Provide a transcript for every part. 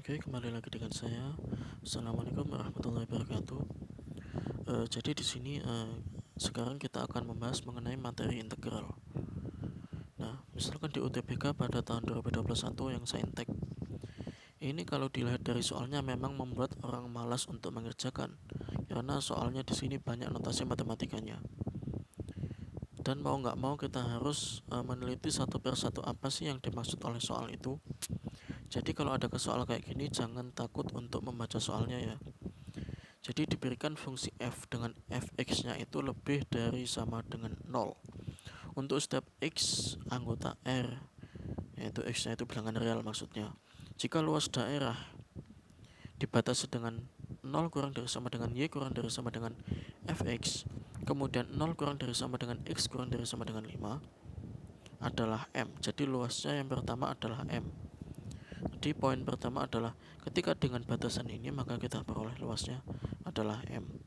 Oke, kembali lagi dengan saya. Assalamualaikum warahmatullahi wabarakatuh. Jadi di sini sekarang kita akan membahas mengenai materi integral. Nah, misalkan di UTBK pada tahun 2021 yang saintek, ini kalau dilihat dari soalnya memang membuat orang malas untuk mengerjakan, karena soalnya di sini banyak notasi matematikanya. Dan mau nggak mau kita harus meneliti satu persatu apa sih yang dimaksud oleh soal itu. Jadi kalau ada soal kayak gini, jangan takut untuk membaca soalnya ya. Jadi diberikan fungsi f dengan fx-nya itu lebih dari sama dengan 0. Untuk step x anggota R, yaitu x-nya itu bilangan real maksudnya. Jika luas daerah dibatasi dengan 0 kurang dari sama dengan y kurang dari sama dengan fx, kemudian 0 kurang dari sama dengan x kurang dari sama dengan 5 adalah M. Jadi luasnya yang pertama adalah M. Jadi poin pertama adalah ketika dengan batasan ini maka kita peroleh luasnya adalah M.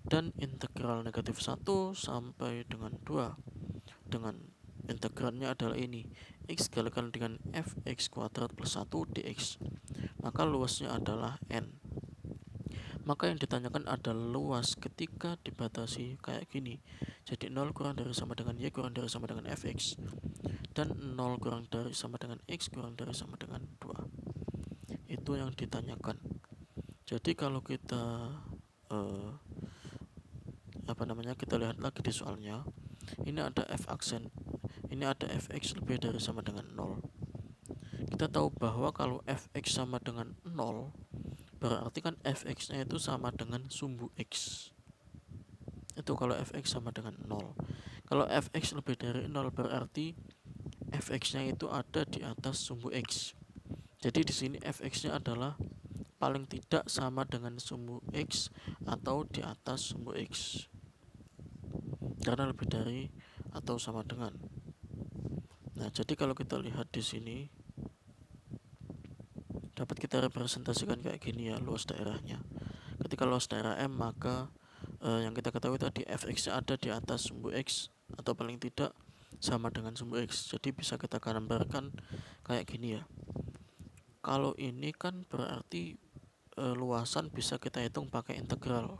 Dan integral negatif 1 sampai dengan 2 dengan integralnya adalah ini, x dikalikan dengan fx kuadrat plus 1 dx, maka luasnya adalah n. Maka yang ditanyakan adalah luas ketika dibatasi kayak gini. Jadi 0 kurang dari sama dengan y kurang dari sama dengan fx, dan 0 kurang dari sama dengan x kurang dari sama dengan 2. Itu yang ditanyakan. Jadi kalau kita kita lihat lagi di soalnya, ini ada f aksen, ini ada fx lebih dari sama dengan 0. Kita tahu bahwa kalau fx sama dengan 0, berarti kan fx-nya itu sama dengan sumbu x. Itu kalau fx sama dengan 0. Kalau fx lebih dari 0 berarti fx-nya itu ada di atas sumbu x. Jadi di sini fx-nya adalah paling tidak sama dengan sumbu x atau di atas sumbu x, karena lebih dari atau sama dengan. Nah, jadi kalau kita lihat di sini dapat kita representasikan kayak gini ya luas daerahnya. Ketika luas daerah M, maka yang kita ketahui tadi fx-nya ada di atas sumbu x atau paling tidak sama dengan sumbu x. Jadi bisa kita gambarkan kayak gini ya. Kalau ini kan berarti luasan bisa kita hitung pakai integral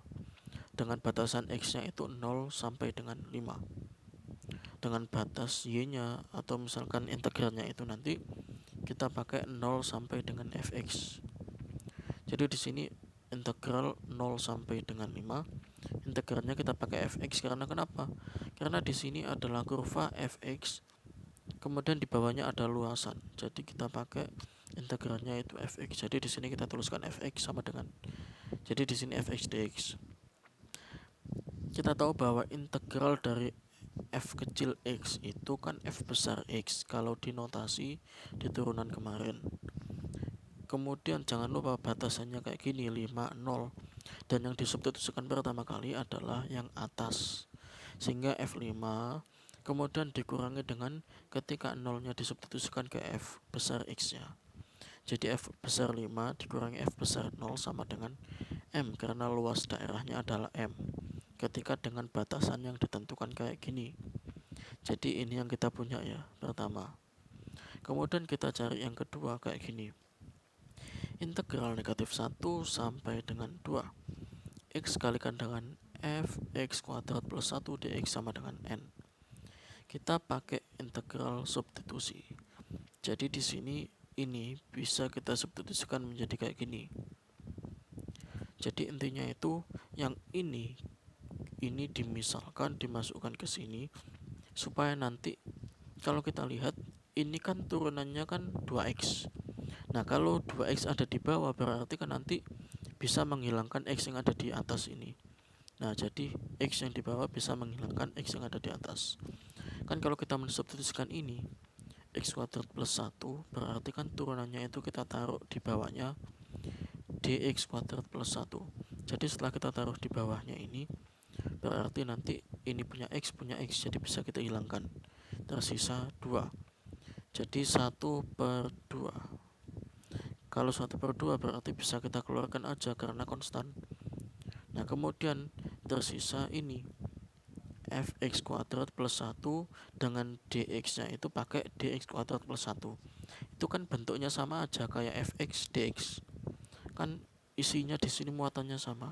dengan batasan x-nya itu 0 sampai dengan 5. Dengan batas y-nya atau misalkan integralnya itu nanti kita pakai 0 sampai dengan fx. Jadi di sini integral 0 sampai dengan 5, integralnya kita pakai fx karena kenapa? Karena di sini adalah kurva fx, kemudian di bawahnya ada luasan. Jadi kita pakai integralnya itu fx. Jadi di sini kita tuliskan fx sama dengan, jadi di sini fx dx. Kita tahu bahwa integral dari f kecil x itu kan f besar x kalau di notasi di turunan kemarin. Kemudian jangan lupa batasannya kayak gini, 5, 0. Dan yang disubstitusikan pertama kali adalah yang atas, sehingga f5 kemudian dikurangi dengan ketika 0-nya disubstitusikan ke f besar x-nya. Jadi f besar 5 dikurangi f besar 0 sama dengan m, karena luas daerahnya adalah m ketika dengan batasan yang ditentukan kayak gini. Jadi ini yang kita punya ya, pertama. Kemudian kita cari yang kedua kayak gini, integral negatif 1 sampai dengan 2 x kalikan dengan fx kuadrat plus 1 dx sama dengan n. Kita pakai integral substitusi. Jadi di sini ini bisa kita substitusikan menjadi kayak gini. Jadi intinya itu yang ini dimisalkan, dimasukkan ke sini supaya nanti kalau kita lihat ini kan turunannya kan 2x. Nah, kalau 2x ada di bawah berarti kan nanti bisa menghilangkan x yang ada di atas ini. Nah, jadi x yang di bawah bisa menghilangkan x yang ada di atas. Kan kalau kita mensubstitusikan ini x kuadrat plus 1 berarti kan turunannya itu kita taruh di bawahnya dx kuadrat plus 1. Jadi setelah kita taruh di bawahnya ini berarti nanti ini punya x, jadi bisa kita hilangkan, tersisa 2. Jadi 1/2. Kalau 1/2 berarti bisa kita keluarkan aja karena konstan. Nah, kemudian tersisa ini fx kuadrat plus 1 dengan dx nya itu pakai dx kuadrat plus 1. itu kan bentuknya sama aja kayak fx dx, kan isinya di sini muatannya sama.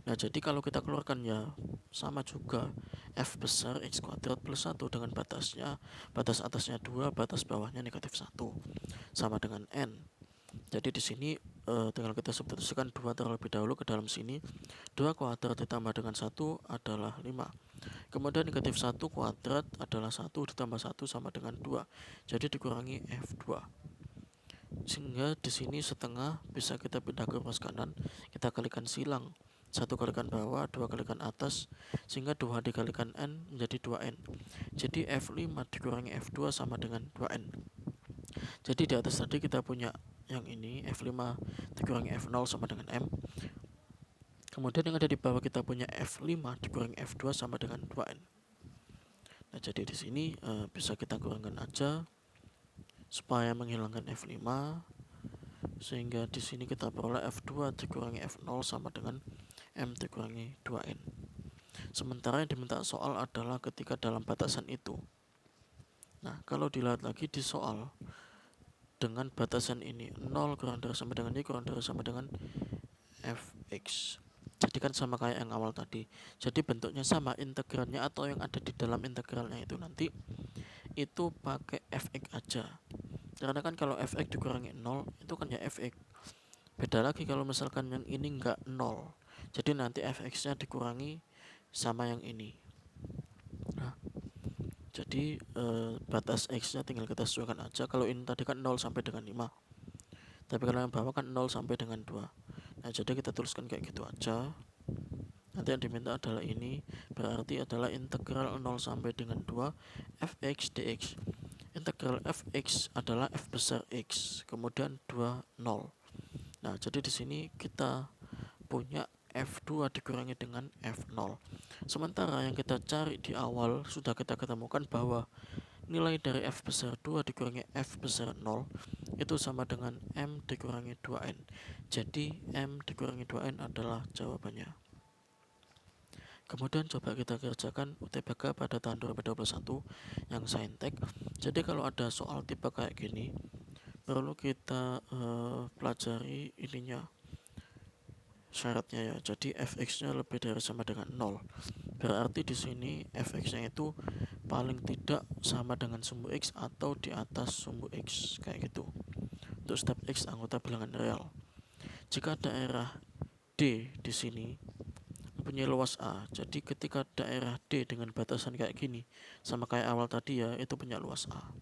Nah, jadi kalau kita keluarkan ya sama juga, f besar x kuadrat plus 1 dengan batasnya, batas atasnya 2, batas bawahnya negatif 1, sama dengan n. Jadi di sini tinggal kita substitusikan 2 terlebih dahulu ke dalam sini. 2 kuadrat ditambah dengan 1 adalah 5. Kemudian negatif 1 kuadrat adalah 1 ditambah 1 sama dengan 2. Jadi dikurangi f2. Sehingga di sini setengah bisa kita pindah ke ruas kanan, kita kalikan silang. 1 kalikan bawah, 2 kalikan atas, sehingga 2 dikalikan n menjadi 2n. Jadi f5 dikurangi f2 sama dengan 2n. Jadi di atas tadi kita punya yang ini, f5 dikurangi f0 sama dengan m. Kemudian yang ada di bawah kita punya f5 dikurangi f2 sama dengan 2n. Nah, jadi di sini bisa kita kurangkan aja supaya menghilangkan f5, sehingga di sini kita peroleh f2 dikurangi f0 sama dengan m dikurangi 2n. Sementara yang diminta soal adalah ketika dalam batasan itu. Nah, kalau dilihat lagi di soal, dengan batasan ini 0 kurang dari sama dengan y kurang dari sama dengan fx. Jadi kan sama kayak yang awal tadi. Jadi bentuknya sama, integralnya atau yang ada di dalam integralnya itu nanti itu pakai fx aja. Karena kan kalau fx dikurangi 0 itu kan ya fx. Beda lagi kalau misalkan yang ini enggak 0. Jadi nanti fx-nya dikurangi sama yang ini. Nah, jadi batas x-nya tinggal kita sesuaikan aja. Kalau ini tadi kan 0 sampai dengan 5. Tapi kalau yang bawah kan 0 sampai dengan 2. Nah, jadi kita tuliskan kayak gitu aja. Nanti yang diminta adalah ini, berarti adalah integral 0 sampai dengan 2 fx dx. Integral fx adalah f besar x, kemudian 2 0. Nah, jadi di sini kita punya f2 dikurangi dengan f0. Sementara yang kita cari di awal sudah kita ketemukan bahwa nilai dari f besar 2 dikurangi f besar 0 itu sama dengan m dikurangi 2n. Jadi m dikurangi 2n adalah jawabannya. Kemudian coba kita kerjakan UTBK pada tahun 2021 yang saintek. Jadi kalau ada soal tipe kayak gini, perlu kita pelajari ininya, syaratnya ya. Jadi fx-nya lebih dari sama dengan 0. Berarti di sini fx-nya itu paling tidak sama dengan sumbu x atau di atas sumbu x, kayak gitu. Untuk step x anggota bilangan real. Jika daerah D di sini mempunyai luas A, jadi ketika daerah D dengan batasan kayak gini, sama kayak awal tadi ya, itu punya luas A.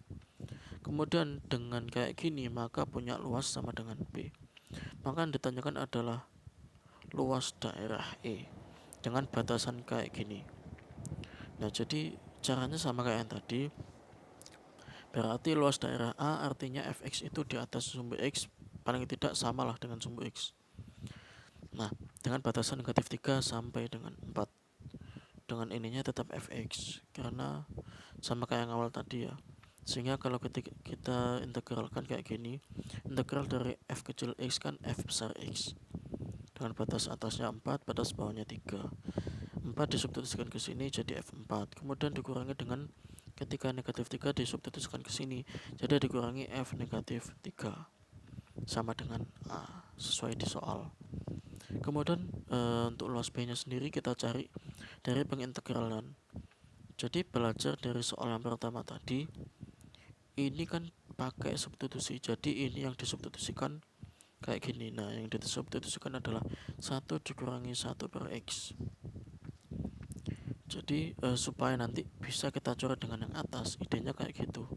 Kemudian dengan kayak gini, maka punya luas sama dengan B. Maka yang ditanyakan adalah luas daerah E dengan batasan kayak gini. Nah, jadi caranya sama kayak yang tadi. Berarti luas daerah A artinya fx itu di atas sumbu x, paling tidak samalah dengan sumbu x. Nah, dengan batasan negatif 3 sampai dengan 4. Dengan ininya tetap fx, karena sama kayak yang awal tadi ya. Sehingga kalau kita integralkan kayak gini, integral dari f kecil x kan f besar x. Dengan batas atasnya 4, batas bawahnya 3. 4 disubstitusikan ke sini jadi f4. Kemudian dikurangi dengan ketika negatif 3 disubstitusikan ke sini, jadi dikurangi f negatif 3 sama dengan A sesuai di soal. Kemudian untuk luas B nya sendiri kita cari dari pengintegralan. Jadi belajar dari soal yang pertama tadi, ini kan pakai substitusi, jadi ini yang disubstitusikan kayak gini. Nah, yang disubstitusikan adalah 1 dikurangi 1 per x. Jadi supaya nanti bisa kita coret dengan yang atas, idenya kayak gitu.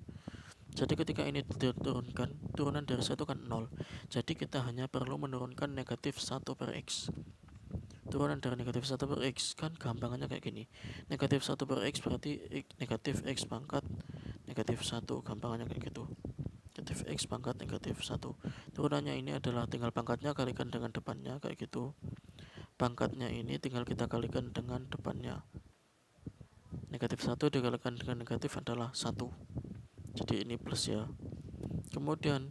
Jadi ketika ini diturunkan, turunan dari 1 kan 0. Jadi kita hanya perlu menurunkan negatif 1 per x. Turunan dari negatif 1 per x kan gampangannya kayak gini. Negatif 1 per x berarti negatif x pangkat negatif 1. Gampangannya kayak gitu. Negatif x pangkat negatif 1. Turunannya ini adalah tinggal pangkatnya kalikan dengan depannya kayak gitu. Pangkatnya ini tinggal kita kalikan dengan depannya. Negatif 1 dikalikan dengan negatif adalah 1. Jadi ini plus ya. Kemudian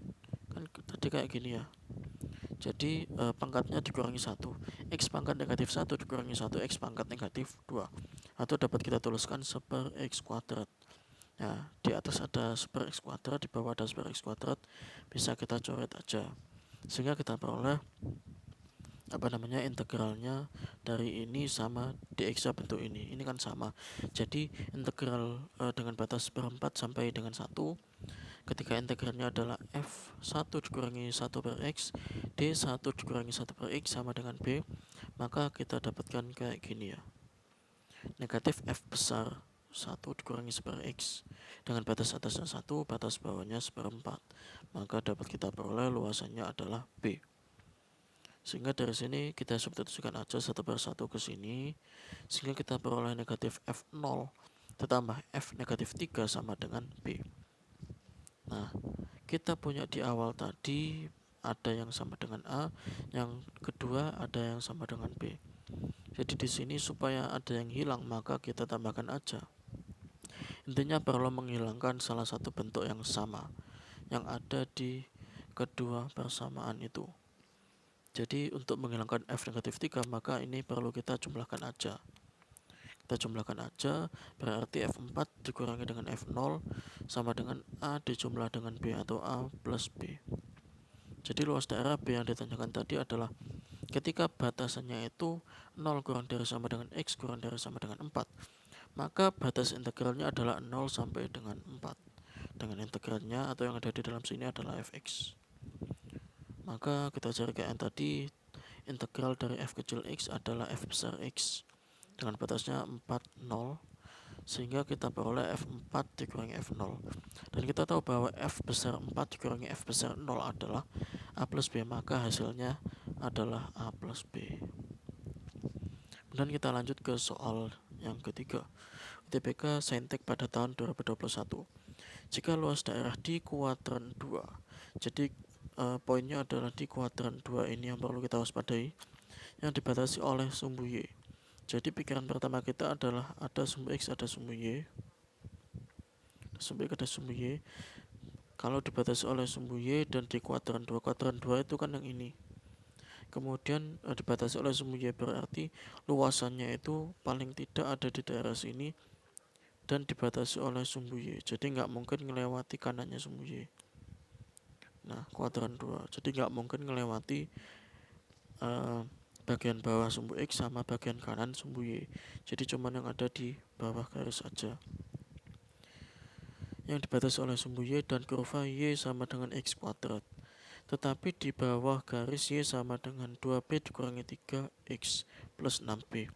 kan tadi kayak gini ya. Jadi pangkatnya dikurangi 1. X pangkat negatif 1 dikurangi 1, X pangkat negatif 2. Atau dapat kita tuliskan 1 per X kuadrat. Nah, di atas ada super X kuadrat, di bawah ada super X kuadrat, bisa kita coret aja. Sehingga kita peroleh integralnya dari ini sama dx bentuk ini kan sama. Jadi integral dengan batas seperempat sampai dengan 1, ketika integralnya adalah f1 dikurangi 1 per x, d1 dikurangi 1 per x sama dengan b, maka kita dapatkan kayak gini ya, negatif f besar 1 dikurangi 1 per x dengan batas atasnya 1, batas bawahnya seperempat, maka dapat kita peroleh luasannya adalah b. Sehingga dari sini kita substitusikan aja satu per satu ke sini, sehingga kita peroleh negatif f0 ditambah f negatif 3 sama dengan b. Nah, kita punya di awal tadi ada yang sama dengan a, yang kedua ada yang sama dengan b. Jadi di sini supaya ada yang hilang maka kita tambahkan aja. Intinya perlu menghilangkan salah satu bentuk yang sama yang ada di kedua persamaan itu. Jadi untuk menghilangkan f negatif 3 maka ini perlu kita jumlahkan aja. Kita jumlahkan aja, berarti f4 dikurangi dengan f0 sama dengan a dijumlah dengan b atau a plus b. Jadi luas daerah b yang ditanyakan tadi adalah ketika batasannya itu 0 kurang dari sama dengan x kurang dari sama dengan 4, maka batas integralnya adalah 0 sampai dengan 4. Dengan integralnya atau yang ada di dalam sini adalah fx. Maka kita cari kayak yang tadi, integral dari f kecil x adalah f besar x dengan batasnya 4, 0, sehingga kita peroleh f4 dikurangi f0. Dan kita tahu bahwa f besar 4 dikurangi f besar 0 adalah a plus b, maka hasilnya adalah a plus b. Kemudian kita lanjut ke soal yang ketiga, UTBK Saintek pada tahun 2021. Jika luas daerah di kuadran 2, jadi poinnya adalah di kuadran 2 ini yang perlu kita waspadai, yang dibatasi oleh sumbu y. Jadi pikiran pertama kita adalah ada sumbu x, ada sumbu y, ada sumbu y. Kalau dibatasi oleh sumbu y dan di kuadran 2 itu kan yang ini. Kemudian dibatasi oleh sumbu y berarti luasannya itu paling tidak ada di daerah sini dan dibatasi oleh sumbu y. Jadi nggak mungkin melewati kanannya sumbu y. Nah, kuadran 2. Jadi nggak mungkin melewati bagian bawah sumbu x sama bagian kanan sumbu y. Jadi cuman yang ada di bawah garis saja. Yang dibatasi oleh sumbu y dan kurva y sama dengan x kuadrat. Tetapi di bawah garis y sama dengan 2b dikurangi 3x plus 6b.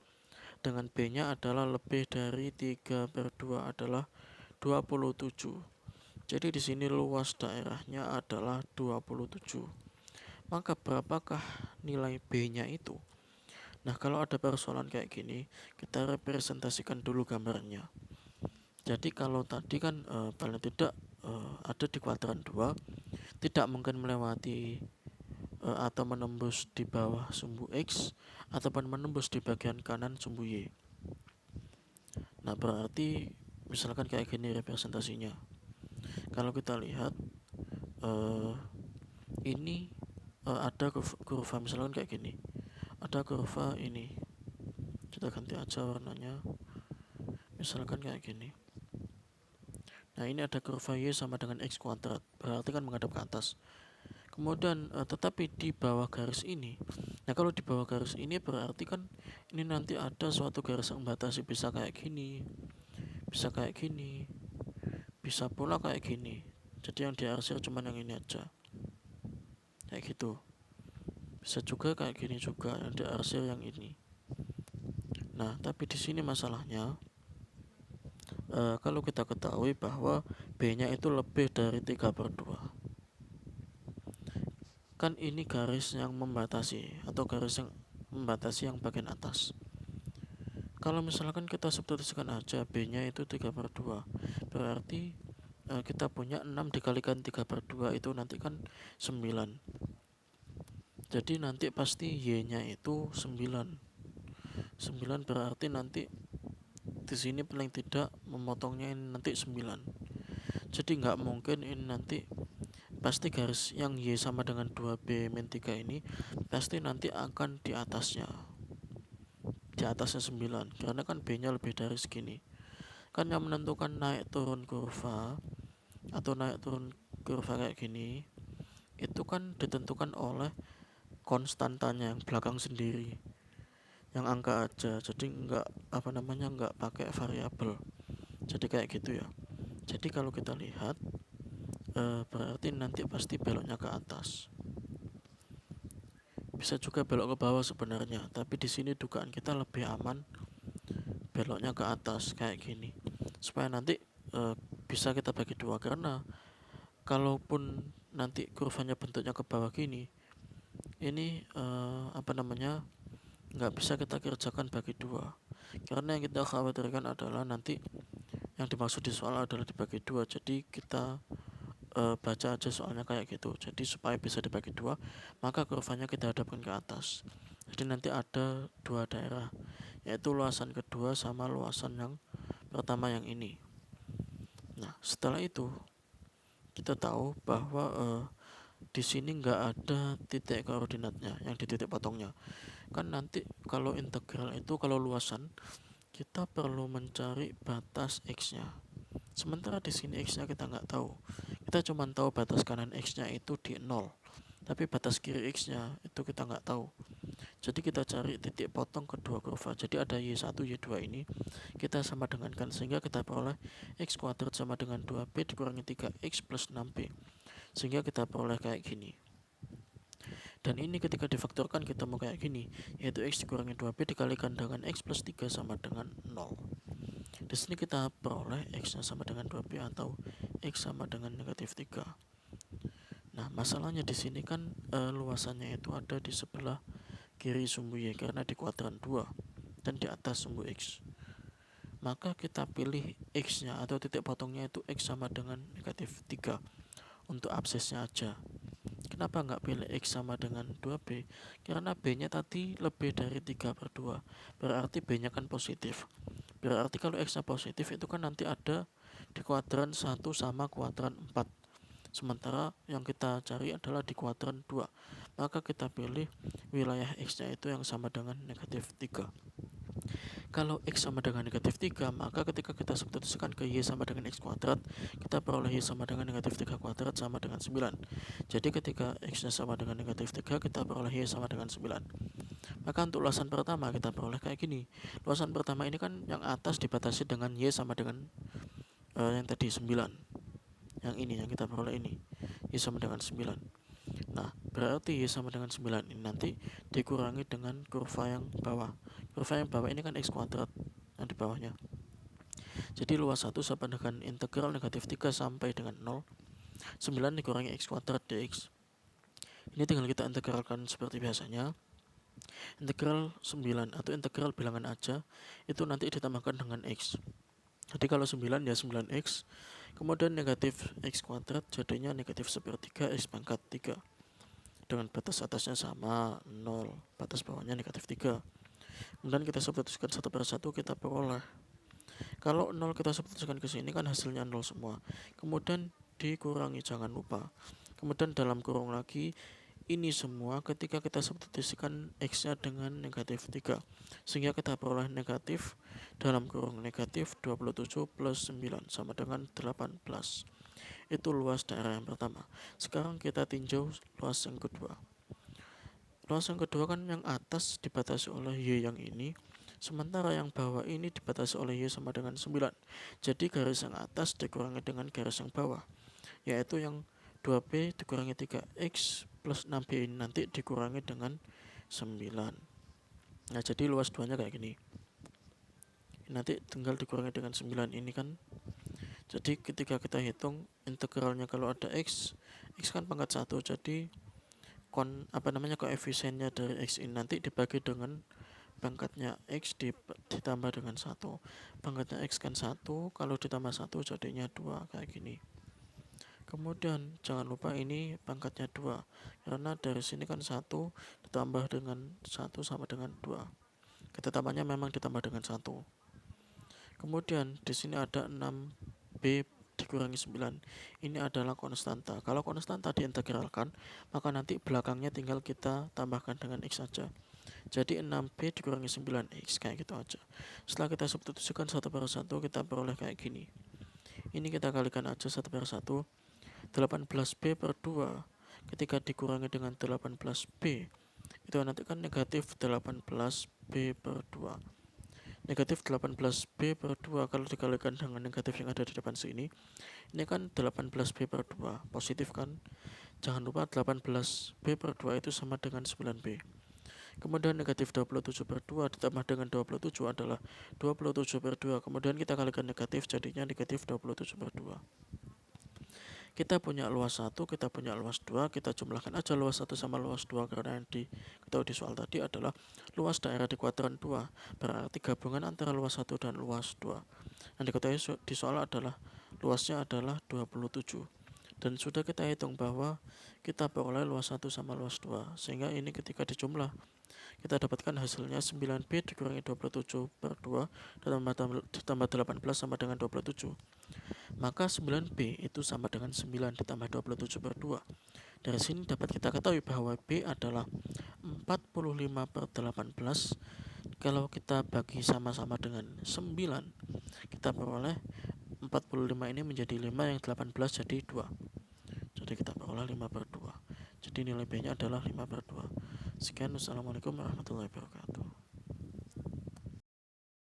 Dengan b-nya adalah lebih dari 3 per 2 adalah 27. Jadi di sini luas daerahnya adalah 27. Maka berapakah nilai b-nya itu? Nah, kalau ada persoalan kayak gini, kita representasikan dulu gambarnya. Jadi kalau tadi kan paling tidak ada di kuadran 2, tidak mungkin melewati atau menembus di bawah sumbu x ataupun menembus di bagian kanan sumbu y. Nah, berarti misalkan kayak gini representasinya. Kalau kita lihat ini ada kurva misalkan kayak gini. Ada kurva ini. Kita ganti aja warnanya. Misalkan kayak gini. Nah, ini ada kurva y sama dengan x kuadrat. Berarti kan menghadap ke atas. Kemudian tetapi di bawah garis ini, nah kalau di bawah garis ini berarti kan ini nanti ada suatu garis yang membatasi, bisa kayak gini, bisa kayak gini, bisa pula kayak gini. Jadi yang diarsir cuma yang ini aja, kayak gitu. Bisa juga kayak gini juga, yang diarsir yang ini. Nah, tapi di sini masalahnya kalau kita ketahui bahwa b-nya itu lebih dari 3 per 2, kan ini garis yang membatasi atau garis yang membatasi yang bagian atas. Kalau misalkan kita substitusikan aja b-nya itu 3 per 2, berarti kita punya 6 dikalikan 3 per 2 itu nanti kan 9. Jadi nanti pasti y-nya itu 9. 9 berarti nanti di sini paling tidak memotongnya ini nanti 9. Jadi nggak mungkin ini nanti, pasti garis yang y sama dengan 2b min 3 ini pasti nanti akan di atasnya 9, karena kan b nya lebih dari segini. Kan yang menentukan naik turun kurva atau naik turun kurva kayak gini itu kan ditentukan oleh konstantanya yang belakang sendiri, yang angka aja, jadi nggak pakai variabel, jadi kayak gitu ya. Jadi kalau kita lihat berarti nanti pasti beloknya ke atas, bisa juga belok ke bawah sebenarnya, tapi di sini dugaan kita lebih aman beloknya ke atas kayak gini, supaya nanti e, bisa kita bagi dua. Karena kalaupun nanti kurvanya bentuknya ke bawah gini, ini nggak bisa kita kerjakan bagi dua, karena yang kita khawatirkan adalah nanti yang dimaksud di soal adalah dibagi dua. Jadi kita baca aja soalnya kayak gitu. Jadi supaya bisa dibagi dua, maka kurvanya kita hadapkan ke atas. Jadi nanti ada dua daerah, yaitu luasan kedua sama luasan yang pertama yang ini. Nah setelah itu kita tahu bahwa di sini nggak ada titik koordinatnya yang di titik potongnya. Kan nanti kalau integral itu, kalau luasan, kita perlu mencari batas x-nya. Sementara di sini x-nya kita nggak tahu. Kita cuma tahu batas kanan x-nya itu di 0. Tapi batas kiri x-nya itu kita nggak tahu. Jadi kita cari titik potong kedua kurva. Jadi ada y1, y2 ini kita sama dengankan, sehingga kita peroleh x kuadrat sama dengan 2b dikurangi 3x plus 6b. Sehingga kita peroleh kayak gini. Dan ini ketika difaktorkan kita mau kayak gini, yaitu x dikurangi 2b dikalikan dengan x plus 3 sama dengan 0. Di sini kita peroleh x-nya sama dengan 2b atau x sama dengan negatif 3. Nah, masalahnya di sini kan luasannya itu ada di sebelah kiri sumbu y karena di kuadran 2 dan di atas sumbu x. Maka kita pilih x-nya atau titik potongnya itu x sama dengan negatif 3 untuk absisnya aja. Kenapa nggak pilih x sama dengan 2b? Karena b-nya tadi lebih dari 3/2, berarti b-nya kan positif. Berarti kalau x-nya positif itu kan nanti ada di kuadran 1 sama kuadran 4. Sementara yang kita cari adalah di kuadran 2. Maka kita pilih wilayah x-nya itu yang sama dengan negatif 3. Kalau x sama dengan negatif 3, maka ketika kita substitusikan ke y sama dengan x kuadrat, kita peroleh y sama dengan negatif 3 kuadrat sama dengan 9. Jadi ketika x-nya sama dengan negatif 3, kita peroleh y sama dengan 9. Maka untuk luasan pertama kita peroleh kayak gini. Luasan pertama ini kan yang atas dibatasi dengan y sama dengan yang tadi 9. Yang ini yang kita peroleh ini, y sama dengan 9. Nah, berarti y sama dengan 9 ini nanti dikurangi dengan kurva yang bawah. Kurva yang bawah ini kan x kuadrat yang di bawahnya. Jadi luas 1 sama dengan integral negatif 3 sampai dengan 0. 9 dikurangi x kuadrat dx. Ini tinggal kita integralkan seperti biasanya. Integral 9 atau integral bilangan aja itu nanti ditambahkan dengan x. Jadi kalau 9 ya 9x, kemudian negatif x kuadrat jadinya negatif sepertiga x pangkat 3. Dengan batas atasnya sama 0, batas bawahnya negatif 3. Kemudian kita substitusikan satu per satu, kita peroleh. Kalau 0 kita substitusikan ke sini kan hasilnya 0 semua. Kemudian dikurangi, jangan lupa. Kemudian dalam kurung lagi, ini semua ketika kita substitusikan x-nya dengan negatif 3, sehingga kita peroleh negatif dalam kurung negatif 27 plus 9 sama dengan 18. Itu luas daerah yang pertama. Sekarang kita tinjau luas yang kedua. Luas yang kedua kan yang atas dibatasi oleh y yang ini, sementara yang bawah ini dibatasi oleh y sama dengan 9. Jadi garis yang atas dikurangi dengan garis yang bawah, yaitu yang 2b dikurangi 3x plus 6b ini nanti dikurangi dengan 9. Nah, jadi luas 2 nya kayak gini. Nanti tinggal dikurangi dengan 9 ini kan. Jadi ketika kita hitung integralnya, kalau ada x kan pangkat 1, jadi koefisiennya dari x ini nanti dibagi dengan pangkatnya x ditambah dengan 1. Pangkatnya x kan 1, kalau ditambah 1 jadinya 2 kayak gini. Kemudian jangan lupa ini pangkatnya 2, karena dari sini kan 1 ditambah dengan 1 sama dengan 2. Ketetapannya memang ditambah dengan 1. Kemudian di sini ada 6b dikurangi 9. Ini adalah konstanta. Kalau konstanta diintegralkan, maka nanti belakangnya tinggal kita tambahkan dengan x saja. Jadi 6B dikurangi 9X, kayak gitu aja. Setelah kita substitusikan satu per satu, kita peroleh kayak gini. Ini kita kalikan aja satu per satu. 18B per 2 ketika dikurangi dengan 18B, itu nanti kan negatif 18B per 2. Negatif 18B per 2 kalau dikalikan dengan negatif yang ada di depan sini, ini kan 18B per 2, positif kan. Jangan lupa 18B per 2 itu sama dengan 9B. Kemudian negatif 27 per 2 ditambah dengan 27 adalah 27 per 2. Kemudian kita kalikan negatif, jadinya negatif 27 per 2. Kita punya luas 1, kita punya luas 2, kita jumlahkan aja luas 1 sama luas 2, karena yang diketahui di soal tadi adalah luas daerah di kuadran 2, berarti gabungan antara luas 1 dan luas 2. Yang diketahui di soal adalah luasnya adalah 27. Dan sudah kita hitung bahwa kita peroleh luas 1 sama luas 2, sehingga ini ketika dijumlah kita dapatkan hasilnya 9B dikurangi 27 per 2 ditambah 18 sama dengan 27. Maka 9B itu sama dengan 9 ditambah 27 per 2. Dari sini dapat kita ketahui bahwa B adalah 45 per 18. Kalau kita bagi sama-sama dengan 9, kita peroleh 45 ini menjadi 5, yang 18 jadi 2. Jadi kita peroleh 5 per 2. Jadi nilai B nya adalah 5 per 2. Sekian, wassalamualaikum warahmatullahi wabarakatuh.